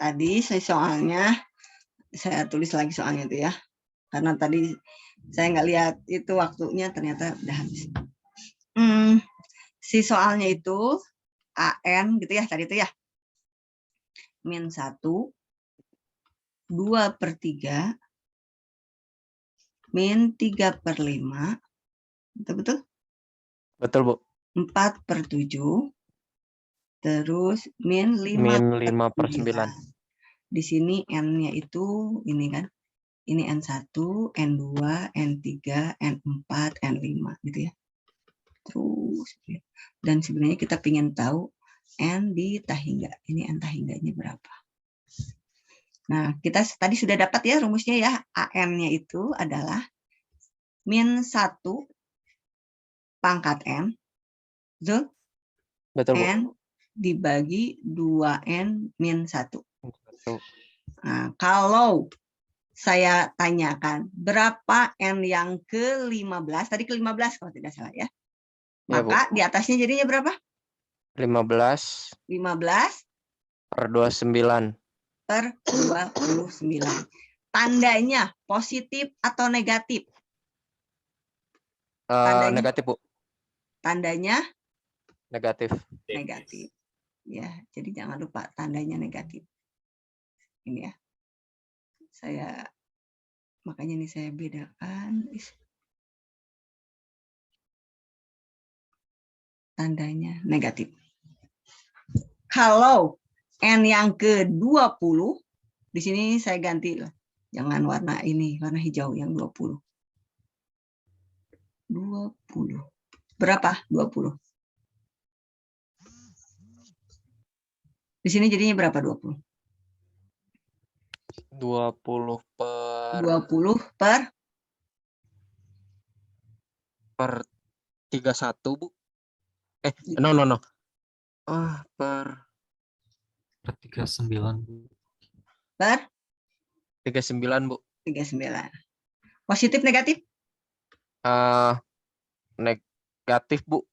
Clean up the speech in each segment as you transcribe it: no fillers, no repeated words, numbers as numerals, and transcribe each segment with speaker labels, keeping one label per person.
Speaker 1: tadi soalnya saya tulis lagi soalnya itu ya, karena tadi saya nggak lihat itu waktunya, ternyata udah habis. Si soalnya itu AN gitu ya tadi itu ya, min 1, 2/3, min 3/5, betul-betul?
Speaker 2: Betul, Bu.
Speaker 1: 4/7, terus min
Speaker 2: Min
Speaker 1: 5/9.
Speaker 2: 5/9.
Speaker 1: Di sini N-nya itu ini kan, ini N1, N2, N3, N4, N5 gitu ya. Terus, dan sebenarnya kita ingin tahu N di tahingga. Ini N tahingganya berapa. Nah, kita tadi sudah dapat ya rumusnya ya. AN-nya itu adalah min 1 pangkat N. Betul?
Speaker 2: Betul, Bu.
Speaker 1: N dibagi 2N min 1.
Speaker 2: Betul.
Speaker 1: Nah, kalau saya tanyakan berapa N yang ke-15, tadi ke-15 kalau tidak salah ya.
Speaker 2: Ya, Bu.
Speaker 1: Maka di atasnya jadinya berapa?
Speaker 2: 15
Speaker 1: 15
Speaker 2: per 29.
Speaker 1: per 29. Tandanya positif atau negatif? Tandanya,
Speaker 2: Negatif, Bu.
Speaker 1: tandanya
Speaker 2: Negatif.
Speaker 1: negatif. Ya, jadi jangan lupa tandanya negatif. Ini ya. Makanya ini saya bedakan. Tandanya negatif. Kalau N yang ke-20, di sini saya ganti lah. Jangan warna ini, warna hijau yang 20. 20. Berapa? 20. Di sini jadinya berapa 20?
Speaker 2: 20 per
Speaker 1: 20 per
Speaker 2: 31, Bu. No. Per
Speaker 3: 39, Bu.
Speaker 1: per
Speaker 2: 39, Bu.
Speaker 1: 39. Positif negatif?
Speaker 2: Negatif, Bu.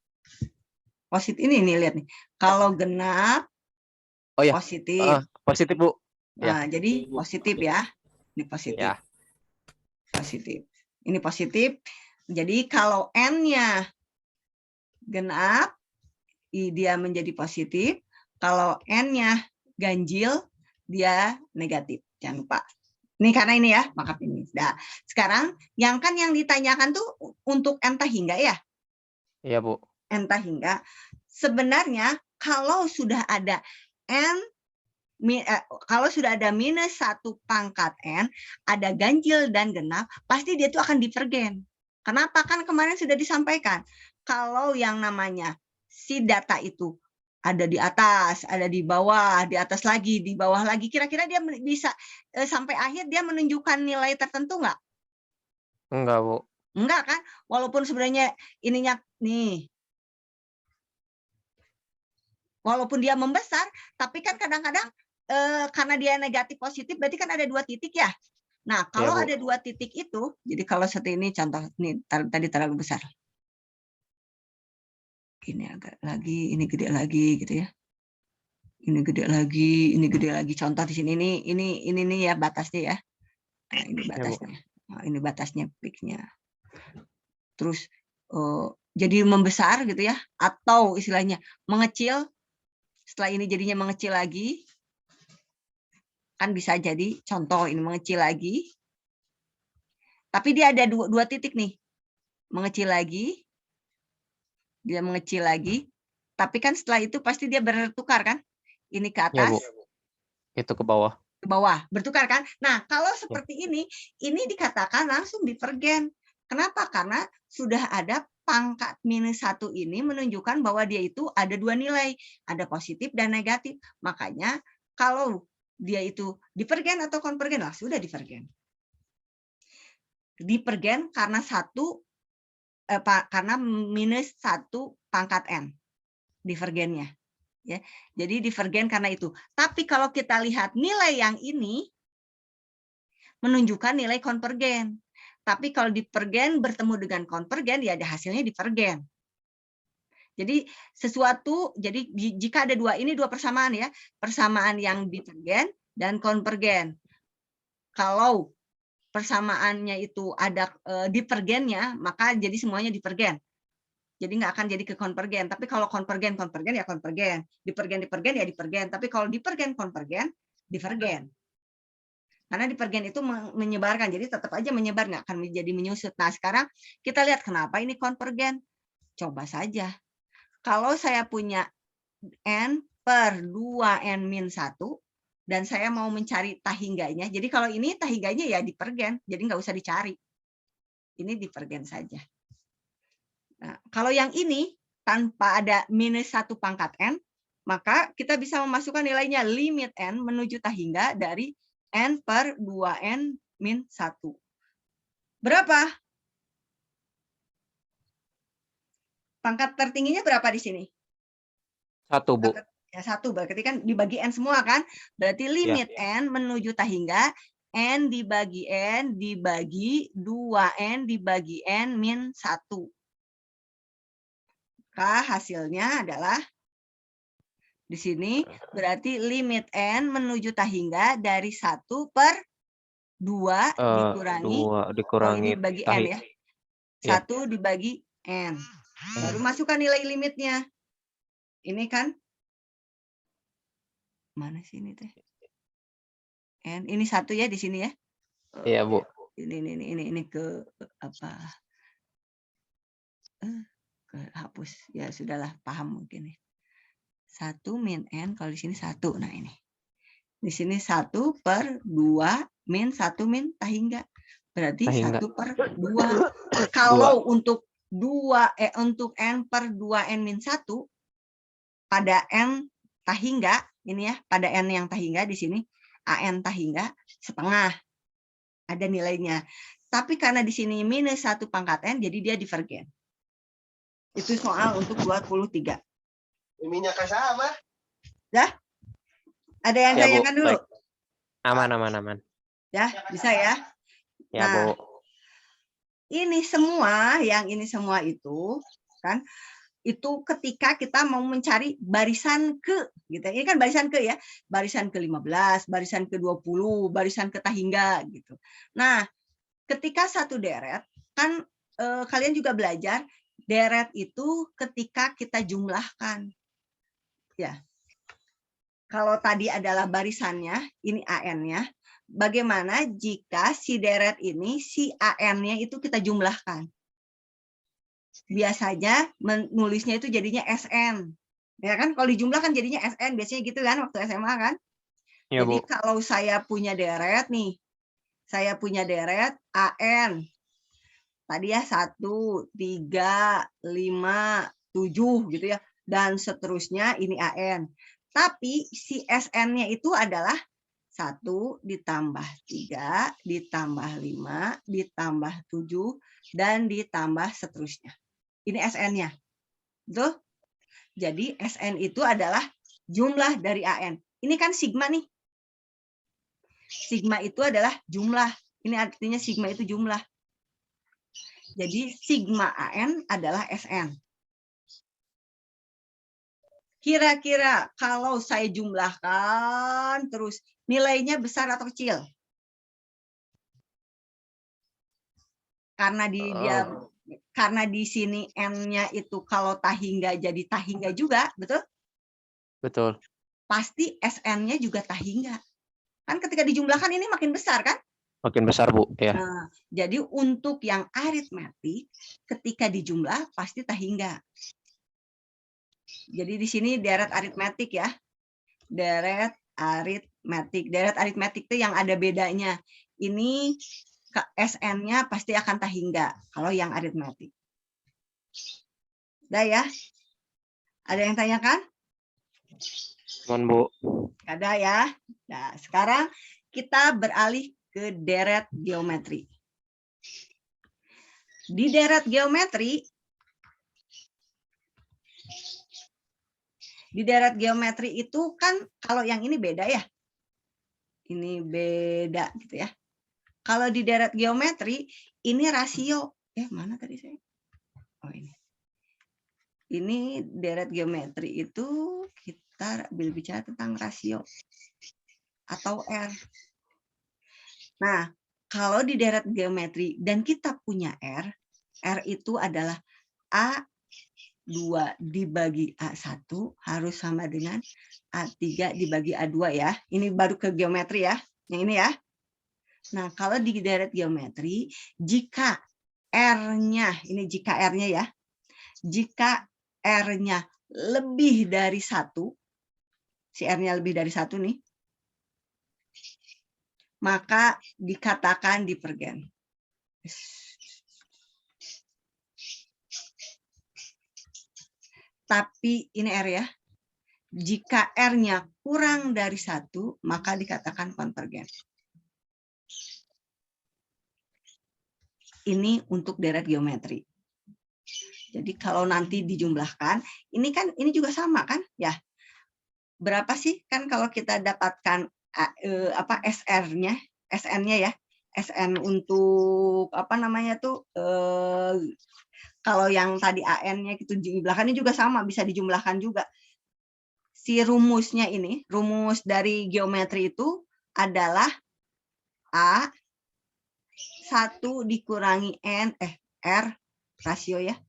Speaker 1: Positif ini nih lihat nih. Kalau genap positif.
Speaker 2: Positif, Bu.
Speaker 1: Nah,
Speaker 2: Ya.
Speaker 1: jadi positif ya. Ini positif.
Speaker 2: Ya.
Speaker 1: Positif. Ini positif. Jadi kalau N-nya genap, dia menjadi positif. Kalau N-nya ganjil, dia negatif. Jangan lupa. Ini karena ini ya, maaf ini. Nah, sekarang yang ditanyakan tuh untuk N tahingga ya?
Speaker 2: Iya, Bu.
Speaker 1: N tahingga. Sebenarnya kalau sudah ada kalau sudah ada minus 1 pangkat N, ada ganjil dan genap, pasti dia tuh akan divergen. Kenapa? Kan kemarin sudah disampaikan. Kalau yang namanya si data itu ada di atas, ada di bawah, di atas lagi, di bawah lagi, kira-kira dia bisa sampai akhir dia menunjukkan nilai tertentu nggak?
Speaker 2: Enggak, Bu.
Speaker 1: Enggak kan? Walaupun sebenarnya ininya nih, walaupun dia membesar, tapi kan kadang-kadang karena dia negatif positif, berarti kan ada 2 titik ya. Nah, kalau
Speaker 2: Ya, Bu.
Speaker 1: ada 2 titik itu, jadi kalau seperti ini contoh, ini tadi terlalu besar. Ini agak lagi, ini gede lagi gitu ya. Ini gede lagi, ini gede lagi. Contoh di sini ini nih ya batasnya ya. Nah, ini batasnya. Nah, ini batasnya peaknya. Terus jadi membesar gitu ya, atau istilahnya mengecil. Setelah ini jadinya mengecil lagi. Kan bisa jadi contoh ini mengecil lagi. Tapi dia ada dua titik nih. Mengecil lagi. Dia mengecil lagi. Tapi kan setelah itu pasti dia bertukar kan? Ini ke atas.
Speaker 2: Ya, Bu. Itu ke bawah.
Speaker 1: Ke bawah, bertukar kan? Nah, kalau seperti ini dikatakan langsung divergen. Kenapa? Karena sudah ada pangkat minus 1 ini menunjukkan bahwa dia itu ada 2 nilai. Ada positif dan negatif. Makanya kalau dia itu divergen atau konvergen, lah sudah divergen. Divergen karena karena minus 1 pangkat N. Divergennya. Ya, jadi divergen karena itu. Tapi kalau kita lihat nilai yang ini menunjukkan nilai konvergen. Tapi kalau divergen bertemu dengan konvergen, ya ada hasilnya divergen. Jadi jika ada 2 persamaan ya, persamaan yang divergen dan konvergen. Kalau persamaannya itu ada divergennya, maka jadi semuanya divergen. Jadi nggak akan jadi ke konvergen. Tapi kalau konvergen ya konvergen, divergen ya divergen. Tapi kalau divergen konvergen, divergen. Karena divergen itu menyebarkan, jadi tetap aja menyebar, nggak akan menjadi menyusut. Nah sekarang kita lihat kenapa ini konvergen. Coba saja. Kalau saya punya N per 2N min 1, dan saya mau mencari tahingganya. Jadi kalau ini tahingganya ya divergen, jadi nggak usah dicari. Ini divergen saja. Nah, kalau yang ini tanpa ada minus 1 pangkat N, maka kita bisa memasukkan nilainya limit N menuju tahingga dari N per 2N min 1. Berapa? Pangkat tertingginya berapa di sini?
Speaker 2: 1, Bu.
Speaker 1: Ya, 1, berarti kan dibagi N semua kan? Berarti limit N menuju tahingga, N dibagi 2N dibagi N min 1. Maka hasilnya adalah di sini berarti limit N menuju tahingga dari 1 per 2 dikurangi,
Speaker 2: 2 dikurangi
Speaker 1: ini bagi N ya. 1 dibagi N. Baru masukkan nilai limitnya. Ini kan mana sih ini teh? N ini 1 ya di sini ya.
Speaker 2: Iya, Bu.
Speaker 1: Ini ke apa? Hapus. Ya sudahlah, paham mungkin ya. 1 min N, kalau di sini 1. Nah ini. Di sini 1 per 2 min 1 min tahingga. Berarti
Speaker 2: Tahingga.
Speaker 1: 1 per 2. Kalau untuk untuk N per 2N min 1, pada N tahingga, ini ya, pada N yang tahingga di sini, AN tahingga setengah. Ada nilainya. Tapi karena di sini minus 1 pangkat N, jadi dia divergen. Itu soal untuk 23.
Speaker 3: Minyak sama.
Speaker 1: Ya? Ada yang tanyakan dulu?
Speaker 2: Baik. Aman.
Speaker 1: Ya, bisa ya?
Speaker 2: Ya,
Speaker 1: Nah,
Speaker 2: Bu.
Speaker 1: ini semua itu kan itu ketika kita mau mencari barisan ke gitu. Ini kan barisan ke ya, barisan ke-15, barisan ke-20, barisan ke tahingga gitu. Nah, ketika satu deret kan kalian juga belajar deret itu ketika kita jumlahkan. Ya. Kalau tadi adalah barisannya, ini AN-nya. Bagaimana jika si deret ini, si AN-nya itu kita jumlahkan? Biasanya menulisnya itu jadinya SN. Ya kan? Kalau dijumlah kan jadinya SN. Biasanya gitu kan waktu SMA kan?
Speaker 2: Ya,
Speaker 1: Jadi
Speaker 2: Bu.
Speaker 1: kalau saya punya deret nih, saya punya deret AN. Tadi ya 1, 3, 5, 7 gitu ya. Dan seterusnya ini AN. Tapi si SN-nya itu adalah 1 ditambah 3 ditambah 5 ditambah 7 dan ditambah seterusnya. Ini SN-nya. Betul? Jadi SN itu adalah jumlah dari AN. Ini kan sigma nih. Sigma itu adalah jumlah. Ini artinya sigma itu jumlah. Jadi sigma AN adalah SN. Kira-kira kalau saya jumlahkan terus nilainya besar atau kecil? Karena di sini N-nya itu kalau tahingga jadi tahingga juga, betul?
Speaker 2: Betul.
Speaker 1: Pasti SN-nya juga tahingga. Kan ketika dijumlahkan ini makin besar kan?
Speaker 2: Makin besar, Bu. Ya.
Speaker 1: Nah, jadi untuk yang aritmetik ketika dijumlah pasti tahingga. Jadi di sini deret aritmetik ya. Deret aritmetik. Deret aritmetik itu yang ada bedanya. Ini SN-nya pasti akan tahingga kalau yang aritmetik. Udah ya? Ada yang tanyakan?
Speaker 2: Bu.
Speaker 1: Ada ya. Nah, sekarang kita beralih ke deret geometri. Di deret geometri itu kan kalau yang ini beda ya. Ini beda gitu ya. Kalau di deret geometri ini rasio. Mana tadi saya? Oh ini. Ini deret geometri itu kita berbicara tentang rasio. atau R. Nah, kalau di deret geometri dan kita punya R itu adalah A2 dibagi A1 harus sama dengan A3 dibagi A2 ya. Ini baru ke geometri ya. Yang ini ya. Nah, kalau di deret geometri, jika R-nya, ini jika R-nya ya, jika R-nya lebih dari 1, si R-nya lebih dari 1 nih, maka dikatakan divergen. Tapi ini R ya. Jika R-nya kurang dari 1, maka dikatakan konvergen. Ini untuk deret geometri. Jadi kalau nanti dijumlahkan, ini juga sama kan? Ya. Berapa sih kan kalau kita dapatkan SR-nya, SN-nya ya. SN untuk apa namanya tuh kalau yang tadi AN-nya itu dijumlahkan ini juga sama, bisa dijumlahkan juga. Si rumusnya ini, rumus dari geometri itu adalah A 1 dikurangi R rasio ya,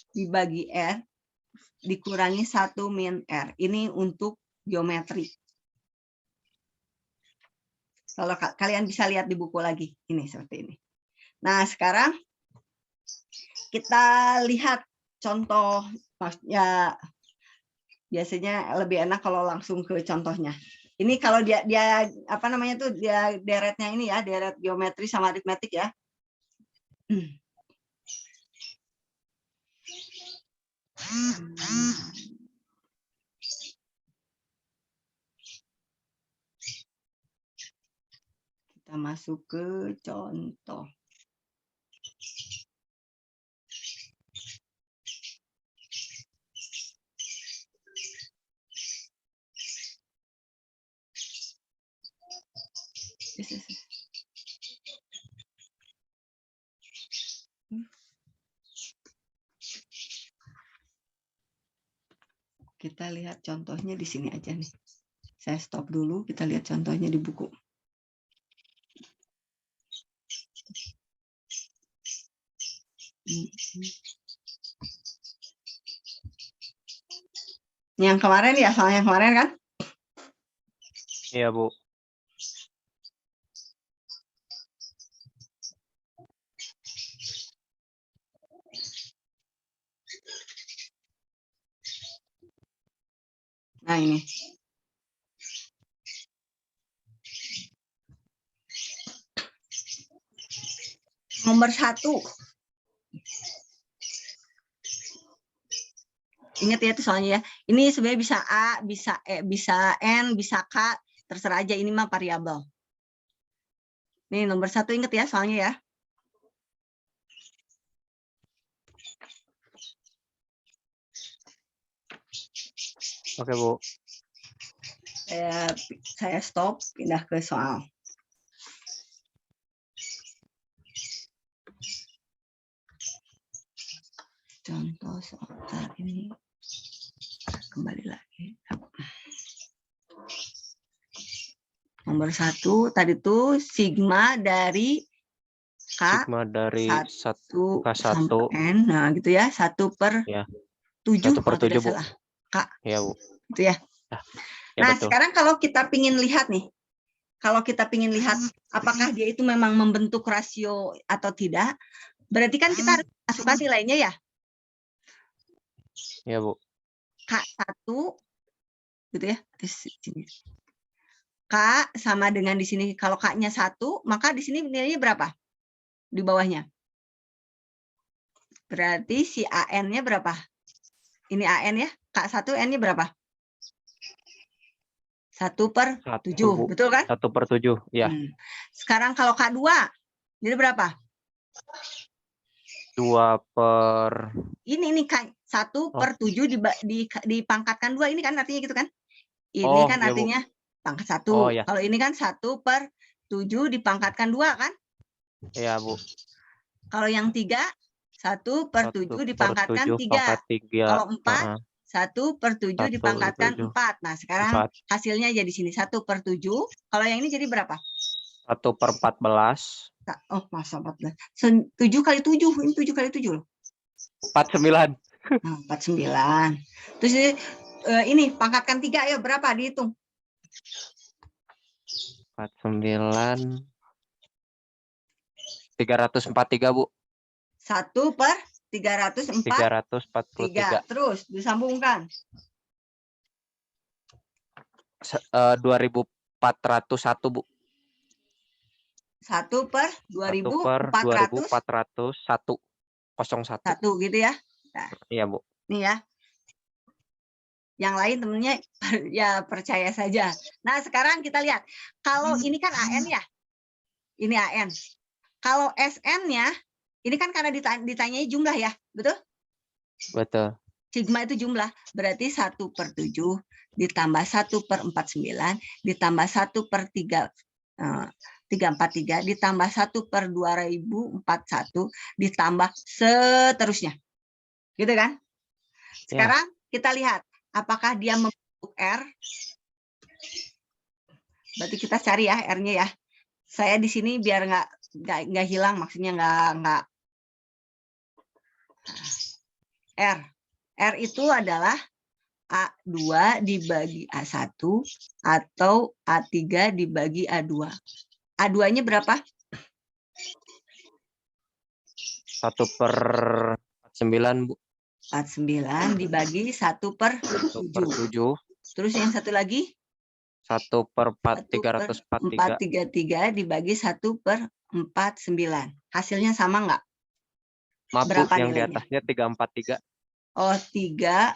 Speaker 1: dibagi R dikurangi 1 min R. Ini untuk geometri. Kalau kalian bisa lihat di buku lagi, ini seperti ini. Nah, sekarang kita lihat contoh, ya biasanya lebih enak kalau langsung ke contohnya. Ini kalau dia apa namanya tuh, dia deretnya ini ya, deret geometri sama aritmetik ya. Kita masuk ke contoh. Kita lihat contohnya di sini aja nih. Saya stop dulu, kita lihat contohnya di buku. Yang kemarin ya, soal yang kemarin kan?
Speaker 2: Iya, Bu.
Speaker 1: Nah, ini. Nomor 1. Ingat ya itu soalnya ya. Ini sebenarnya bisa A, bisa E, bisa N, bisa K, terserah aja, ini mah variabel. Nih nomor 1 ingat ya soalnya ya.
Speaker 2: Oke, Bu.
Speaker 1: Saya stop, pindah ke soal. Contoh soal ini. Kembali lagi. Nomor 1 tadi tuh sigma dari K.
Speaker 2: Sigma dari
Speaker 1: 1
Speaker 2: K1
Speaker 1: sampai N. Nah, gitu ya. 1/7.
Speaker 2: Ya.
Speaker 1: 1/7,
Speaker 2: 1/7, Bu.
Speaker 1: salah. K.
Speaker 2: Ya, Bu.
Speaker 1: Itu ya.
Speaker 2: Ya,
Speaker 1: Nah,
Speaker 2: betul.
Speaker 1: sekarang kalau kita pingin lihat nih. Kalau kita pingin lihat apakah dia itu memang membentuk rasio atau tidak, berarti kan kita harus masukkan nilainya ya.
Speaker 2: Ya, Bu.
Speaker 1: K1 gitu ya. Di sini. K sama dengan di sini, kalau K-nya 1, maka di sini nilainya berapa? Di bawahnya. Berarti si AN-nya berapa? Ini AN ya, K1 N-nya berapa? 1/7,
Speaker 2: Bu.
Speaker 1: betul kan?
Speaker 2: 1/7, ya.
Speaker 1: Sekarang kalau K2, jadi berapa?
Speaker 2: 2/.
Speaker 1: Ini kan 1/7 dipangkatkan 2, ini kan artinya gitu kan? Ini
Speaker 2: Oh,
Speaker 1: kan
Speaker 2: ya, Bu.
Speaker 1: artinya pangkat 1.
Speaker 2: Oh, ya.
Speaker 1: Kalau ini kan 1/7 dipangkatkan 2 kan?
Speaker 2: Iya, Bu.
Speaker 1: Kalau yang 3, 1/7 dipangkatkan 3.
Speaker 2: 1/7 pangkat 3.
Speaker 1: Kalau 4, 1/7
Speaker 2: 1/7.
Speaker 1: dipangkatkan 4. Nah, sekarang
Speaker 2: 4.
Speaker 1: hasilnya jadi sini 1/7. Kalau yang ini jadi berapa?
Speaker 2: 1/14.
Speaker 1: Oh, masa 14. 7 kali 7. Ini 7 kali 7 loh.
Speaker 2: 49.
Speaker 1: Nah, 49. Terus ini pangkatkan 3 ya berapa dihitung?
Speaker 2: 49. 343, Bu.
Speaker 1: 1/343.
Speaker 2: 343.
Speaker 1: Terus disambungkan.
Speaker 2: 2401, Bu.
Speaker 1: 1/2401.
Speaker 2: 2401.
Speaker 1: Gitu ya. Nah,
Speaker 2: Iya, Bu.
Speaker 1: nih ya. Yang lain temennya ya percaya saja. Nah, sekarang kita lihat. Kalau ini kan AN ya. Ini AN. Kalau SN-nya, ini kan karena ditanyai jumlah ya. Betul?
Speaker 2: Betul.
Speaker 1: Sigma itu jumlah. Berarti 1/7 ditambah 1/49 ditambah 1/343 ditambah 1/2041 ditambah seterusnya. Gitu kan? Sekarang kita lihat apakah dia membentuk R. Berarti kita cari ya R-nya ya. Saya di sini biar nggak hilang, maksudnya nggak R. R itu adalah A2 dibagi A1 atau A3 dibagi A2. A2-nya berapa?
Speaker 2: 1/9, Bu.
Speaker 1: 49 dibagi 1/7.
Speaker 2: 1/7.
Speaker 1: Terus yang satu lagi?
Speaker 2: 1/433.
Speaker 1: 433 dibagi 1/49. Hasilnya sama nggak?
Speaker 2: Maaf, Bu,
Speaker 1: Berapa
Speaker 2: yang di
Speaker 1: nilainya?
Speaker 2: atasnya 343.
Speaker 1: Oh, 3,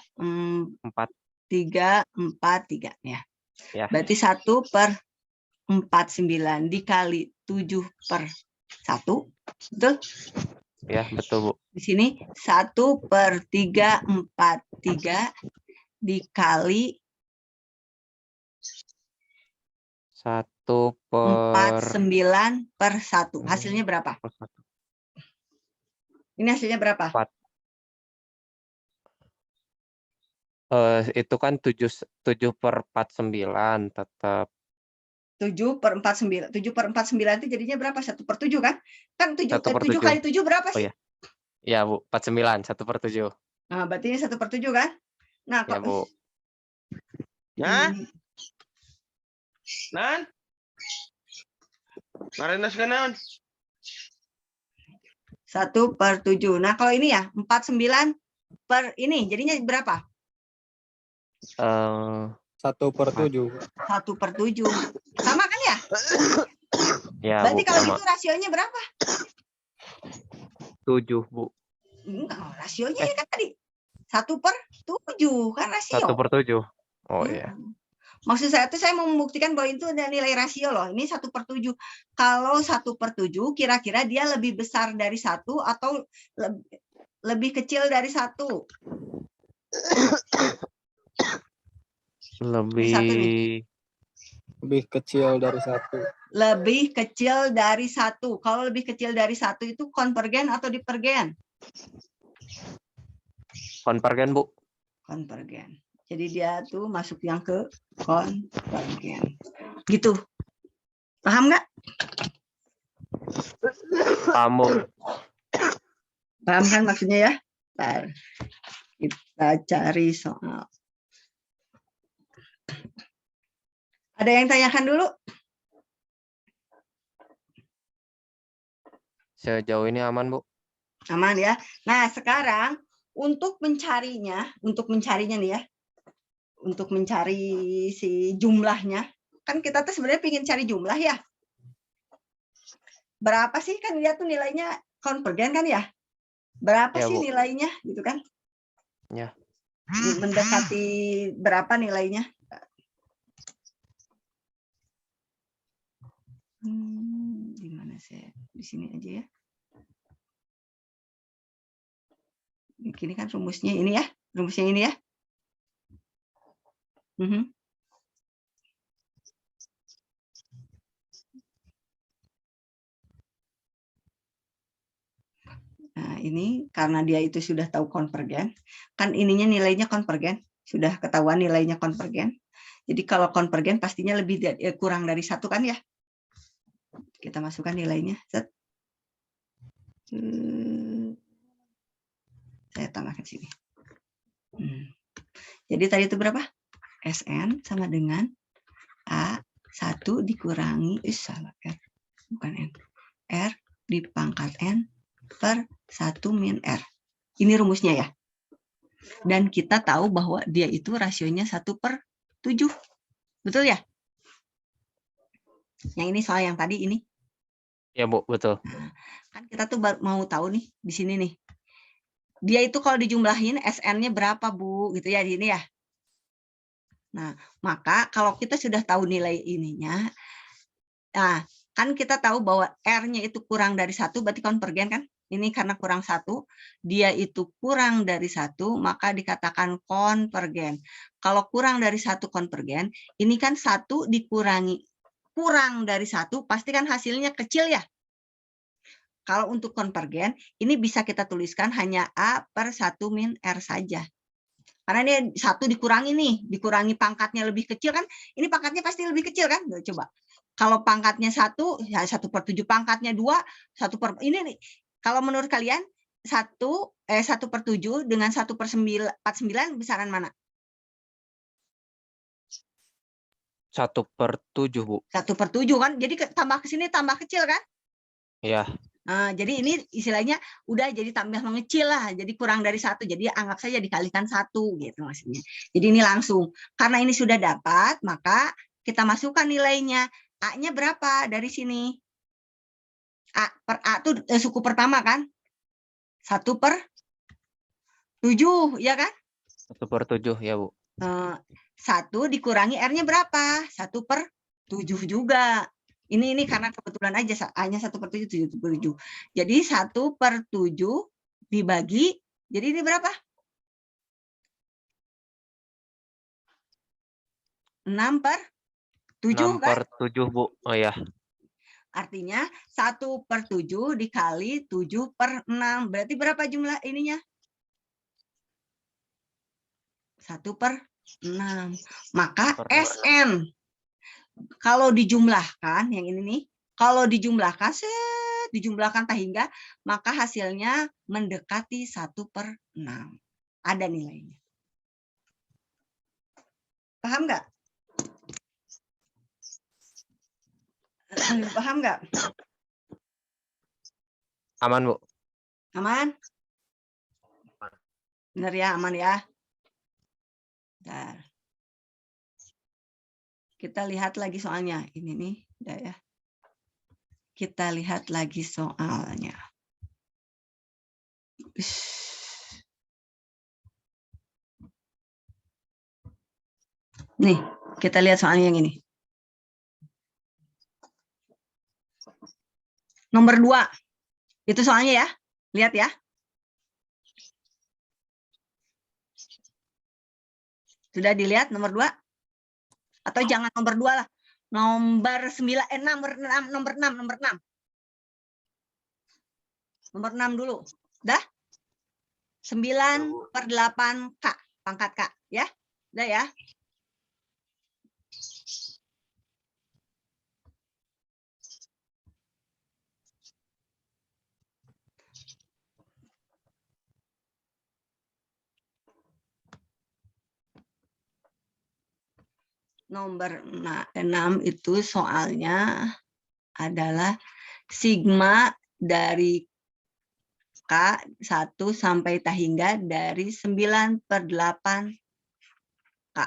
Speaker 2: 4.
Speaker 1: 3, 4, 3. Ya.
Speaker 2: Ya.
Speaker 1: Berarti 1/49 dikali 7/1. Betul?
Speaker 2: Ya, betul, Bu.
Speaker 1: Di sini 1/343 dikali 49/1. Hasilnya berapa? Ini hasilnya berapa?
Speaker 2: 4. Itu kan 7/49 tetap.
Speaker 1: 7/49. 7/49 itu jadinya berapa? 1/7 kan? Kan 7
Speaker 2: 1/7.
Speaker 1: kali 7 berapa
Speaker 2: Oh
Speaker 1: sih?
Speaker 2: ya. Ya, Bu. 49. 1/7.
Speaker 1: Nah, berarti ini 1/7 kan? Nah,
Speaker 2: Ya, Bu.
Speaker 3: Nan? Nan? Marinas ka naon?
Speaker 1: 1/7. Nah, kalau ini ya 49 per ini jadinya berapa?
Speaker 4: 1/7.
Speaker 1: 1/7. Sama kan ya?
Speaker 2: Ya,
Speaker 1: Berarti
Speaker 2: Bu,
Speaker 1: kalau
Speaker 2: sama.
Speaker 1: gitu rasionya berapa?
Speaker 2: 7, Bu.
Speaker 1: Enggak, rasionya kan tadi 1/7 kan rasio.
Speaker 2: 1/7. Oh iya.
Speaker 1: Maksud saya tuh saya mau membuktikan bahwa itu ada nilai rasio loh. Ini 1/7. Kalau 1/7 kira-kira dia lebih besar dari 1 atau lebih kecil dari 1?
Speaker 2: Lebih
Speaker 4: kecil dari 1.
Speaker 1: Lebih kecil dari 1. Kalau lebih kecil dari 1 itu konvergen atau divergen?
Speaker 2: konvergen, Bu.
Speaker 1: Konvergen. Jadi dia tuh masuk yang ke konvergen. Gitu. Paham nggak?
Speaker 2: Paham, Bu.
Speaker 1: Paham kan maksudnya ya? Bentar. Kita cari soal. Ada yang tanyakan dulu?
Speaker 2: Sejauh ini aman, Bu.
Speaker 1: Aman ya. Nah, sekarang untuk mencarinya nih ya. Untuk mencari si jumlahnya. Kan kita tuh sebenarnya ingin cari jumlah ya. Berapa sih kan dia tuh nilainya konvergen kan ya? Berapa
Speaker 2: Ya,
Speaker 1: sih
Speaker 2: Bu.
Speaker 1: nilainya gitu kan?
Speaker 2: Ya.
Speaker 1: Mendekati berapa nilainya? Di mana saya? Di sini aja ya. Ini kan rumusnya ini ya. Rumusnya ini ya. Nah, ini karena dia itu sudah tahu konvergen, kan ininya nilainya konvergen, sudah ketahuan nilainya konvergen. Jadi kalau konvergen pastinya kurang dari 1 kan ya. Kita masukkan nilainya. Set. Saya tambahkan sini. Jadi tadi itu berapa? SN sama dengan A1 dikurangi salah R, bukan N. R di pangkat N per 1 min R. Ini rumusnya ya. Dan kita tahu bahwa dia itu rasionya 1/7. Betul ya? Yang ini soal yang tadi ini.
Speaker 2: Ya, Bu, betul.
Speaker 1: Nah, kan kita tuh mau tahu nih di sini nih. Dia itu kalau dijumlahin SN-nya berapa, Bu? Gitu ya di sini ya. Nah, maka kalau kita sudah tahu nilai ininya, nah, kan kita tahu bahwa R-nya itu kurang dari 1, berarti konvergen kan? Ini karena kurang 1, dia itu kurang dari 1, maka dikatakan konvergen. Kalau kurang dari 1 konvergen, ini kan 1 dikurangi kurang dari 1, pasti kan hasilnya kecil ya. Kalau untuk konvergen, ini bisa kita tuliskan hanya A/1 min R saja. Karena ini 1 dikurangi nih, dikurangi pangkatnya lebih kecil kan, ini pangkatnya pasti lebih kecil kan? Coba. Kalau pangkatnya 1, ya 1/7, pangkatnya 2, ini nih. Kalau menurut kalian 1/7 dengan 1/49 besaran mana?
Speaker 2: 1/7, Bu.
Speaker 1: 1/7 kan, jadi tambah ke sini tambah kecil kan?
Speaker 2: Ya.
Speaker 1: Nah, jadi ini istilahnya udah jadi tambah mengecil lah, jadi kurang dari 1, jadi anggap saja dikalikan 1 gitu maksudnya. Jadi ini langsung, karena ini sudah dapat, maka kita masukkan nilainya. A-nya berapa dari sini? A itu suku pertama kan? 1/7, ya kan?
Speaker 2: 1/7 ya, Bu.
Speaker 1: 1 dikurangi R-nya berapa? 1/7 juga. Ini karena kebetulan aja A-nya 1/7. Jadi 1/7 dibagi, jadi ini berapa? 6/7 kan?
Speaker 2: 6/7, Bu. Oh ya.
Speaker 1: Artinya 1/7 dikali 7/6. Berarti berapa jumlah ininya? 1/6. Maka SN kalau dijumlahkan, yang ini nih, kalau dijumlahkan, dijumlahkan hingga, maka hasilnya mendekati 1/6. Ada nilainya. Paham nggak? Paham nggak?
Speaker 2: Aman, Bu.
Speaker 1: Aman? Benar ya, aman ya. Bentar. Kita lihat lagi soalnya. Ini nih, udah ya. Kita lihat lagi soalnya. Nih, kita lihat soalnya yang ini. Nomor 2. Itu soalnya ya. Lihat ya. Sudah dilihat nomor 2? Atau jangan nomor 2 lah. Nomor 9, nomor 6. Nomor 6 dulu. Dah? 9/8K. Pangkat K. Ya? Udah ya? Nomor 6 itu soalnya adalah sigma dari K1 sampai hingga dari 9/8K.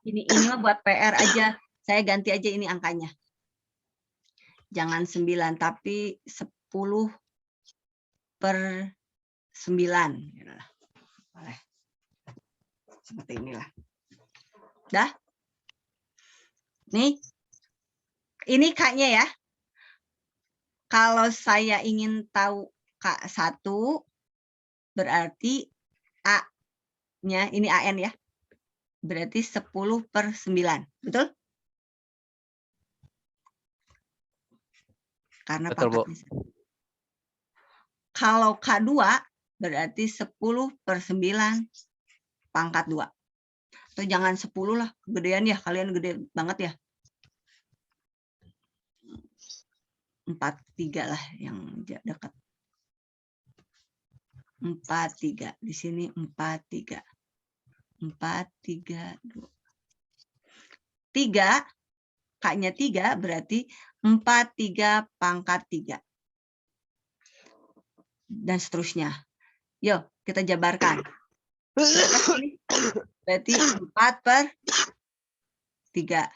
Speaker 1: Ini mah buat PR aja. Saya ganti aja ini angkanya. Jangan 9, tapi 10/9. Boleh. Seperti inilah. Dah? Nih. Ini K-nya ya. Kalau saya ingin tahu K1, berarti A-nya, ini AN ya. Berarti 10/9. Betul? karena
Speaker 2: Betul, Bu.
Speaker 1: pangkatnya 1. Kalau K2 berarti 10/9 pangkat 2. Atau jangan 10 lah, gedean ya, kalian gede banget ya. 4/3 lah yang dekat. 4/3. Di sini 4/3. 4/3, 2. 3, K-nya 3 berarti 4/3 pangkat 3. Dan seterusnya. Yuk, kita jabarkan. Berarti 4/3.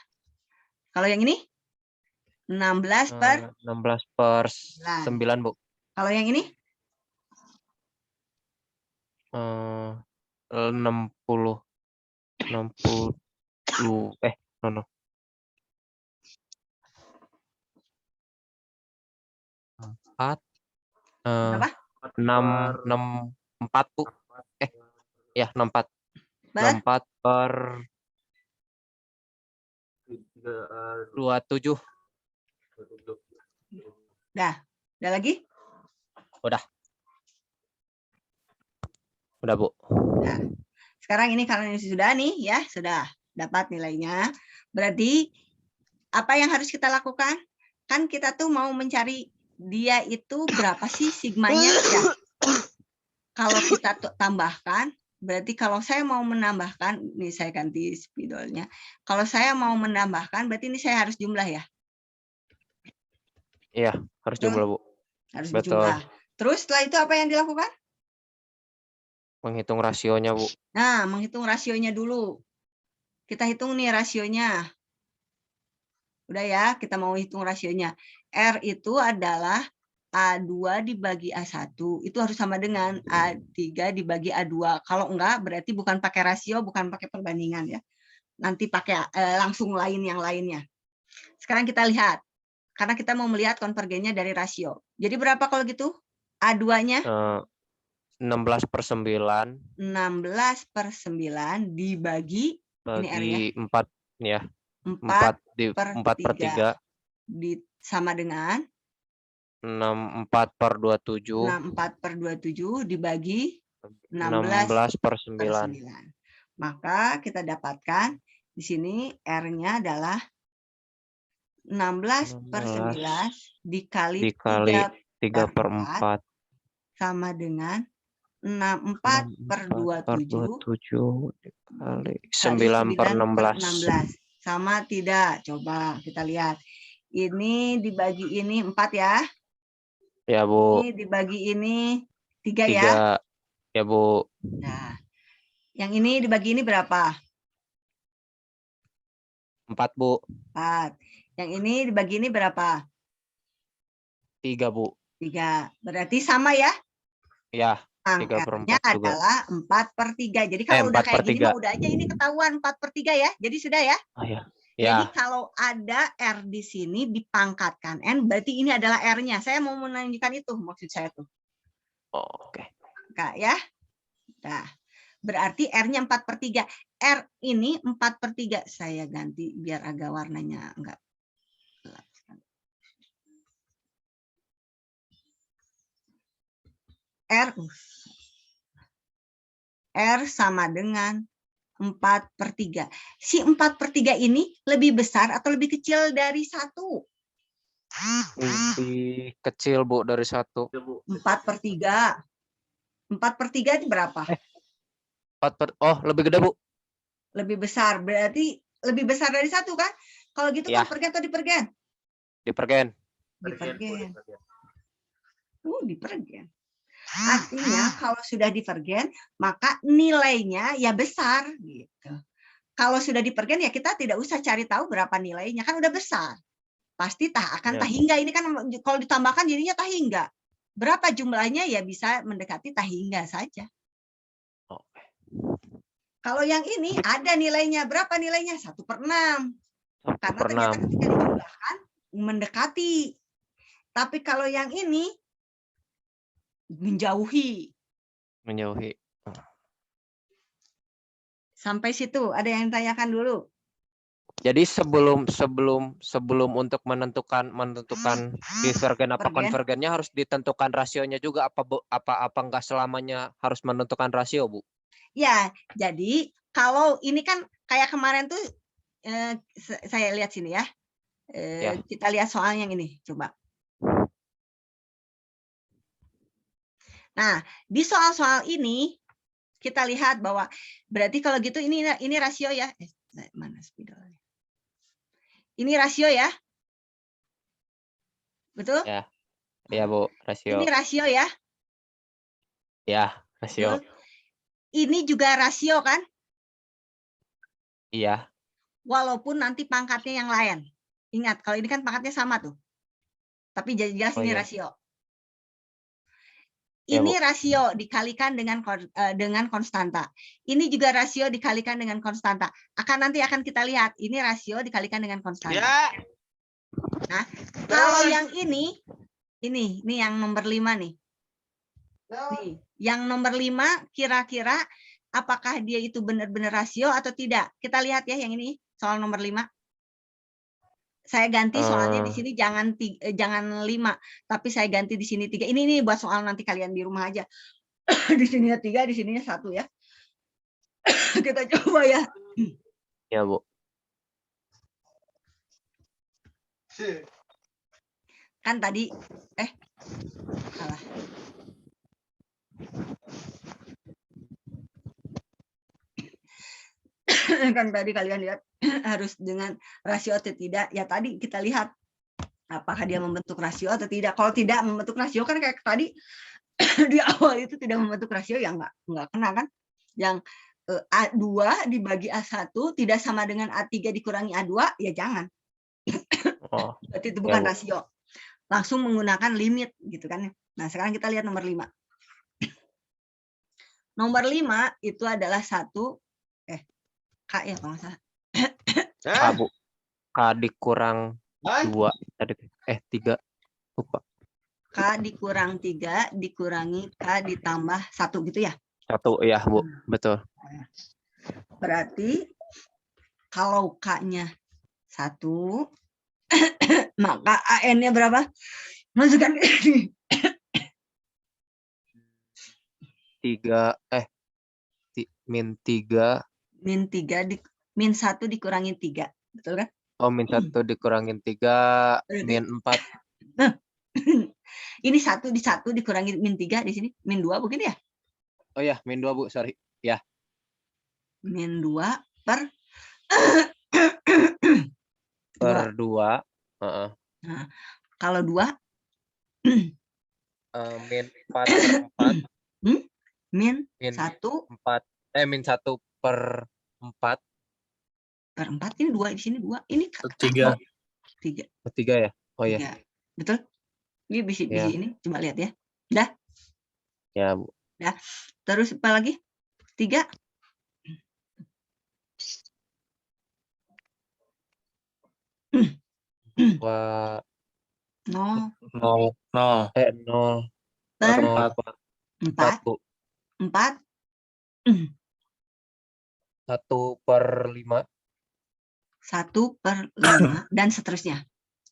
Speaker 1: Kalau yang ini? 16/9.
Speaker 2: 16/9, Bu.
Speaker 1: Kalau yang ini?
Speaker 2: 60. 60. No. 4.
Speaker 1: Berapa?
Speaker 2: 64, Bu. Ya, 64.
Speaker 1: Ber?
Speaker 2: 64/27.
Speaker 1: Udah lagi?
Speaker 2: Udah, Bu.
Speaker 1: Nah, sekarang ini kalian sudah nih ya, sudah dapat nilainya. Berarti apa yang harus kita lakukan? Kan kita tuh mau mencari dia itu berapa sih sigmanya ya. Kalau kita tambahkan, berarti kalau saya mau menambahkan, nih saya ganti spidolnya. Kalau saya mau menambahkan, berarti ini saya harus jumlah ya.
Speaker 2: Iya, harus
Speaker 1: Betul?
Speaker 2: jumlah, Bu.
Speaker 1: Harus
Speaker 2: Betul.
Speaker 1: dijumlah. Terus setelah itu apa yang dilakukan?
Speaker 2: Menghitung rasionya, Bu.
Speaker 1: Nah, menghitung rasionya dulu. Kita hitung nih rasionya. Udah ya, kita mau hitung rasionya. R itu adalah A2 dibagi A1. Itu harus sama dengan A3 dibagi A2. Kalau enggak, berarti bukan pakai rasio, bukan pakai perbandingan ya. Nanti pakai langsung yang lainnya. Sekarang kita lihat. Karena kita mau melihat konvergennya dari rasio. Jadi berapa kalau gitu? A2-nya?
Speaker 2: 16/9.
Speaker 1: 16/9 dibagi ini R ya.
Speaker 2: Bagi 4 ya.
Speaker 1: 4/3
Speaker 2: 4/3
Speaker 1: sama dengan
Speaker 2: 64/27.
Speaker 1: 64/27 dibagi
Speaker 2: 16/9.
Speaker 1: 16/9. Maka kita dapatkan di sini R-nya adalah 16/9 dikali 3/4 sama dengan 64/27
Speaker 2: dikali
Speaker 1: 9/16. Sama tidak? Coba kita lihat. Ini dibagi ini 4 ya.
Speaker 2: Ya, Bu.
Speaker 1: Ini dibagi ini 3 ya.
Speaker 2: Ya, Bu.
Speaker 1: Nah, yang ini dibagi ini berapa?
Speaker 2: 4, Bu.
Speaker 1: 4. Yang ini dibagi ini berapa?
Speaker 2: 3, Bu.
Speaker 1: 3. Berarti sama ya?
Speaker 2: Ya.
Speaker 1: Angkanya
Speaker 2: 3/4 juga.
Speaker 1: adalah 4/3. Jadi kalau udah kayak gini
Speaker 2: 4/3.
Speaker 1: mah udah aja ini ketahuan 4/3 ya. Jadi sudah ya.
Speaker 2: Oh, ya.
Speaker 1: Jadi
Speaker 2: Ya.
Speaker 1: kalau ada R di sini dipangkatkan N, berarti ini adalah R-nya. Saya mau menunjukkan itu maksud saya tuh.
Speaker 2: Oke.
Speaker 1: Kak ya. Nah, berarti R-nya 4/3. R ini 4/3. Saya ganti biar agak warnanya enggak gelap. R sama dengan 4/3. Si 4/3 ini lebih besar atau lebih kecil dari 1?
Speaker 2: Lebih kecil, Bu, dari 1.
Speaker 1: 4/3. 4/3 itu berapa?
Speaker 2: Lebih gede, Bu.
Speaker 1: Lebih besar. Berarti lebih besar dari 1 kan? Kalau gitu
Speaker 2: Ya.
Speaker 1: konvergen atau divergen?
Speaker 2: Divergen.
Speaker 1: Divergen. Divergen. Artinya kalau sudah divergen, maka nilainya ya besar gitu. Kalau sudah divergen ya kita tidak usah cari tahu berapa nilainya, kan udah besar. Pasti akan
Speaker 2: Ya.
Speaker 1: tahingga. Ini kan kalau ditambahkan jadinya tahingga. Berapa jumlahnya ya bisa mendekati tahingga saja.
Speaker 2: Oke.
Speaker 1: Kalau yang ini ada nilainya. Berapa nilainya? 1/6. Karena ternyata
Speaker 2: 1/6.
Speaker 1: ketika dijumlahkan mendekati. Tapi kalau yang ini menjauhi. Sampai situ ada yang tanyakan dulu?
Speaker 2: Jadi sebelum untuk menentukan divergen apa
Speaker 1: Konvergen.
Speaker 2: konvergennya harus ditentukan rasionya juga apa nggak selamanya harus menentukan rasio, Bu?
Speaker 1: Ya, jadi kalau ini kan kayak kemarin tuh saya lihat sini ya.
Speaker 2: Ya.
Speaker 1: Kita lihat soal yang ini, coba. Nah, di soal-soal ini kita lihat bahwa berarti kalau gitu ini rasio ya. Mana spidolnya? Ini rasio ya. Betul?
Speaker 2: Ya. Ya, Bu, rasio.
Speaker 1: Ini rasio ya.
Speaker 2: Ya, rasio.
Speaker 1: Betul? Ini juga rasio kan?
Speaker 2: Iya.
Speaker 1: Walaupun nanti pangkatnya yang lain. Ingat, kalau ini kan pangkatnya sama tuh. Tapi jelas
Speaker 2: Oh,
Speaker 1: ini
Speaker 2: iya.
Speaker 1: rasio.
Speaker 2: Ya,
Speaker 1: Ini
Speaker 2: Bu.
Speaker 1: rasio dikalikan dengan konstanta. Ini juga rasio dikalikan dengan konstanta. Nanti akan kita lihat. Ini rasio dikalikan dengan konstanta.
Speaker 3: Ya.
Speaker 1: Nah, kalau
Speaker 3: Terus.
Speaker 1: yang ini yang nomor 5 nih. Nih, yang nomor 5 kira-kira apakah dia itu benar-benar rasio atau tidak? Kita lihat ya yang ini, soal nomor 5. Saya ganti soalnya di sini jangan 5, tapi saya ganti di sini 3. Ini buat soal nanti kalian di rumah aja. Di sininya 3, di sininya 1 ya. Kita coba ya.
Speaker 2: Ya, Bu.
Speaker 1: Kan tadi salah. Kan tadi kalian lihat harus dengan rasio atau tidak. Ya tadi kita lihat apakah dia membentuk rasio atau tidak. Kalau tidak membentuk rasio kan kayak tadi di awal itu tidak membentuk rasio ya enggak kena kan. Yang A2 dibagi A1 tidak sama dengan A3 dikurangi A2 ya jangan.
Speaker 2: Oh.
Speaker 1: Berarti itu bukan
Speaker 2: Bu.
Speaker 1: rasio. Langsung menggunakan limit gitu kan. Nah, sekarang kita lihat nomor 5. Nomor 5 itu adalah K ya kalau nggak salah.
Speaker 2: K, Bu. K dikurang 2 tadi. 3. Lupa.
Speaker 1: K dikurang 3 dikurangi K ditambah 1 gitu ya.
Speaker 2: 1 ya, Bu. Betul.
Speaker 1: Berarti kalau K-nya 1 maka AN-nya berapa? Masukkan ini.
Speaker 2: 3 min 3
Speaker 1: min 1 dikurangi 3. Betul kan?
Speaker 2: Oh, min 1 dikurangin 3 min 4.
Speaker 1: Ini 1 dikurangi min 3 di sini. Min 2 bukan ya?
Speaker 2: Oh ya, min 2, Bu. Sorry. Ya.
Speaker 1: Min 2 per
Speaker 2: 2.
Speaker 1: Nah, kalau 2
Speaker 2: min 4 per 4.
Speaker 1: min 1
Speaker 2: 4. Min 1 per 4.
Speaker 1: Per 4 ini 2 di sini 2. Ini
Speaker 4: 3.
Speaker 2: 3 ya? Oh ya.
Speaker 1: 3. Betul? Ini bisi
Speaker 2: Ya.
Speaker 1: ini coba lihat ya. Dah.
Speaker 2: Ya, Bu.
Speaker 1: Dah. Terus apa lagi? 3.
Speaker 2: Wah.
Speaker 1: 0
Speaker 4: 0.
Speaker 1: per
Speaker 2: 4, Bu.
Speaker 1: 4
Speaker 2: 1 per 5.
Speaker 1: 1 per 5 dan seterusnya.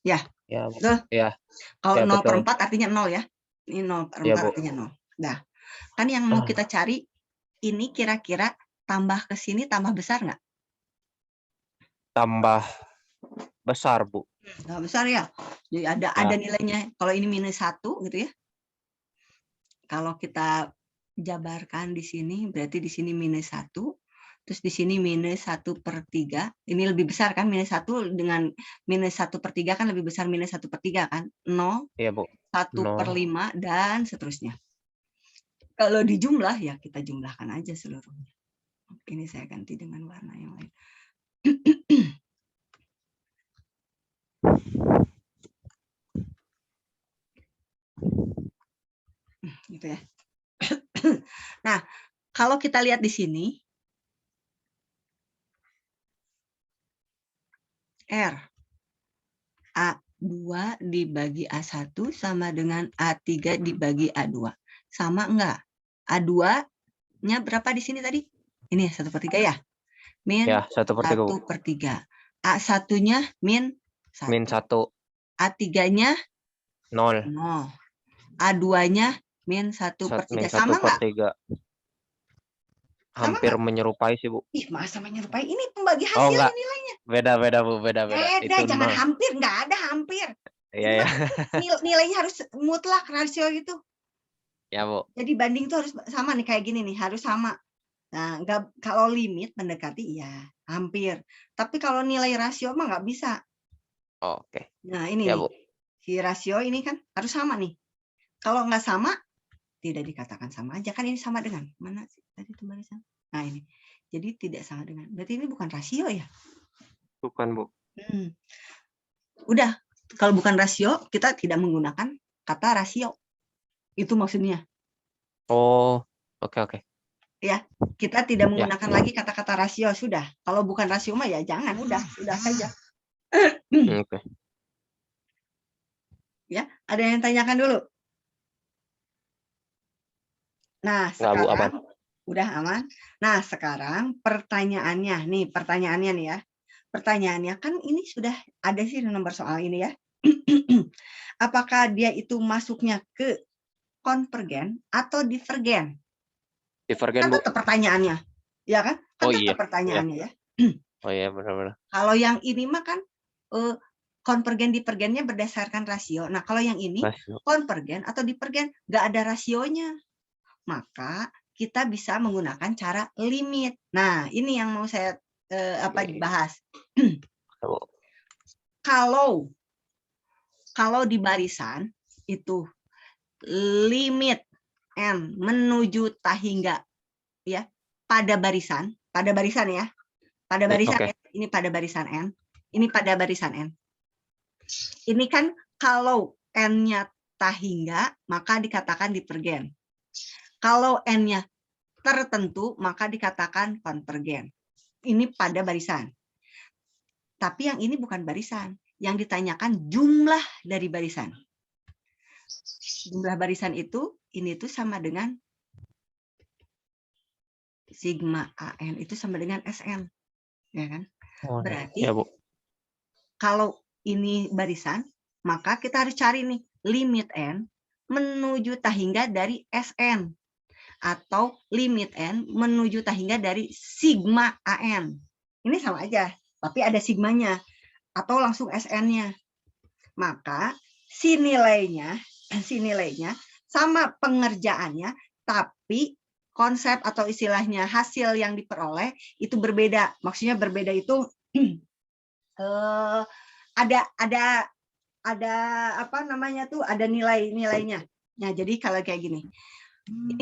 Speaker 1: Ya.
Speaker 2: Ya, Bu.
Speaker 1: Betul?
Speaker 2: Ya.
Speaker 1: Kalau
Speaker 2: Ya,
Speaker 1: 0 per
Speaker 2: betul.
Speaker 1: 4 artinya 0 ya. Ini 0 per 4
Speaker 2: Ya, Bu.
Speaker 1: artinya 0. Dah. Kan yang mau kita cari ini kira-kira tambah ke sini tambah besar nggak?
Speaker 2: Tambah besar, Bu.
Speaker 1: Tambah besar ya. Jadi ada nilainya. Kalau ini minus 1 gitu ya. Kalau kita jabarkan di sini berarti di sini minus 1. Terus di sini minus 1/3. Ini lebih besar kan, minus 1 dengan minus 1/3 kan lebih besar minus 1/3 kan. 0,
Speaker 2: Iya, Bu.
Speaker 1: 1/5 dan seterusnya. Kalau dijumlah ya kita jumlahkan aja seluruhnya. Ini saya ganti dengan warna yang lain. Gitu ya. Nah, kalau kita lihat di sini R A2 dibagi A1 sama dengan A3 dibagi A2. Sama enggak? A2-nya berapa di sini tadi? Ini 1/3 ya? Min
Speaker 2: Ya, 1/3, Bu.
Speaker 1: 1/3. A1-nya min 1.
Speaker 2: Min 1.
Speaker 1: A3-nya
Speaker 2: 0.
Speaker 1: 0. A2-nya min 1/3.
Speaker 2: Min 1
Speaker 1: Sama
Speaker 2: per
Speaker 1: nggak?
Speaker 2: 3.
Speaker 1: Sama
Speaker 2: Hampir
Speaker 1: nggak?
Speaker 2: menyerupai sih, Bu.
Speaker 1: Ih, masa menyerupai? Ini pembagi
Speaker 2: Oh,
Speaker 1: hasil
Speaker 2: enggak.
Speaker 1: nilainya.
Speaker 2: Beda, Bu. Beda.
Speaker 1: Beda,
Speaker 2: Itu
Speaker 1: jangan
Speaker 2: 0.
Speaker 1: hampir. Nggak ada hampir.
Speaker 2: Iya,
Speaker 1: Ini
Speaker 2: ya.
Speaker 1: nilainya harus mutlak rasio itu.
Speaker 2: Ya, Bu.
Speaker 1: Jadi banding itu harus sama nih, kayak gini nih, harus sama. Nah, kalau limit mendekati ya hampir. Tapi kalau nilai rasio mah nggak bisa.
Speaker 2: Oh, oke.
Speaker 1: Nah, ini
Speaker 2: Ya,
Speaker 1: nih.
Speaker 2: Bu.
Speaker 1: Si rasio ini kan harus sama nih. Kalau nggak sama, tidak dikatakan sama aja. Kan ini sama dengan. Mana sih tadi itu barisan? Nah, ini. Jadi tidak sama dengan. Berarti ini bukan rasio ya?
Speaker 2: Bukan, Bu.
Speaker 1: Udah. Kalau bukan rasio, kita tidak menggunakan kata rasio. Itu maksudnya.
Speaker 2: Oh, oke.
Speaker 1: Ya, kita tidak menggunakan lagi kata-kata rasio. Sudah. Kalau bukan rasio mah ya jangan. Sudah saja.
Speaker 2: Oke.
Speaker 1: Ya, ada yang tanyakan dulu. Nah,
Speaker 2: Nggak, Bu,
Speaker 1: sekarang
Speaker 2: aman.
Speaker 1: udah aman. Nah, sekarang pertanyaannya nih ya. Pertanyaannya kan ini sudah ada sih nomor soal ini ya. Apakah dia itu masuknya ke konvergen atau divergen?
Speaker 2: Divergen,
Speaker 1: Kan
Speaker 2: Bu.
Speaker 1: tetap pertanyaannya. Ya kan? Kan
Speaker 2: Oh,
Speaker 1: tetap
Speaker 2: iya.
Speaker 1: pertanyaannya ya.
Speaker 2: Oh, iya, benar.
Speaker 1: Kalau yang ini mah kan konvergen divergennya berdasarkan rasio. Nah, kalau yang ini
Speaker 2: Rasio.
Speaker 1: konvergen atau divergen nggak ada rasionya. Maka kita bisa menggunakan cara limit. Nah, ini yang mau saya bahas.
Speaker 2: Bu.
Speaker 1: Kalau di barisan itu limit n menuju hingga ya pada barisan ya. Pada barisan
Speaker 2: Oke.
Speaker 1: ya. Ini pada barisan n. Ini pada barisan n. Ini kan kalau n-nya hingga maka dikatakan divergen. Kalau n-nya tertentu maka dikatakan konvergen. Ini pada barisan. Tapi yang ini bukan barisan. Yang ditanyakan jumlah dari barisan. Jumlah barisan itu, ini tuh sama dengan sigma AN. Itu sama dengan SN. Ya kan?
Speaker 2: Oh,
Speaker 1: berarti
Speaker 2: ya, Bu.
Speaker 1: Kalau ini barisan, maka kita harus cari nih limit N menuju hingga dari SN. Atau limit N menuju hingga dari sigma AN. Ini sama aja, tapi ada sigmanya. Atau langsung SN-nya. Maka si nilainya sama pengerjaannya, tapi konsep atau istilahnya hasil yang diperoleh itu berbeda. Maksudnya berbeda itu ada apa namanya tuh, ada nilai-nilainya. Nah, jadi kalau kayak gini.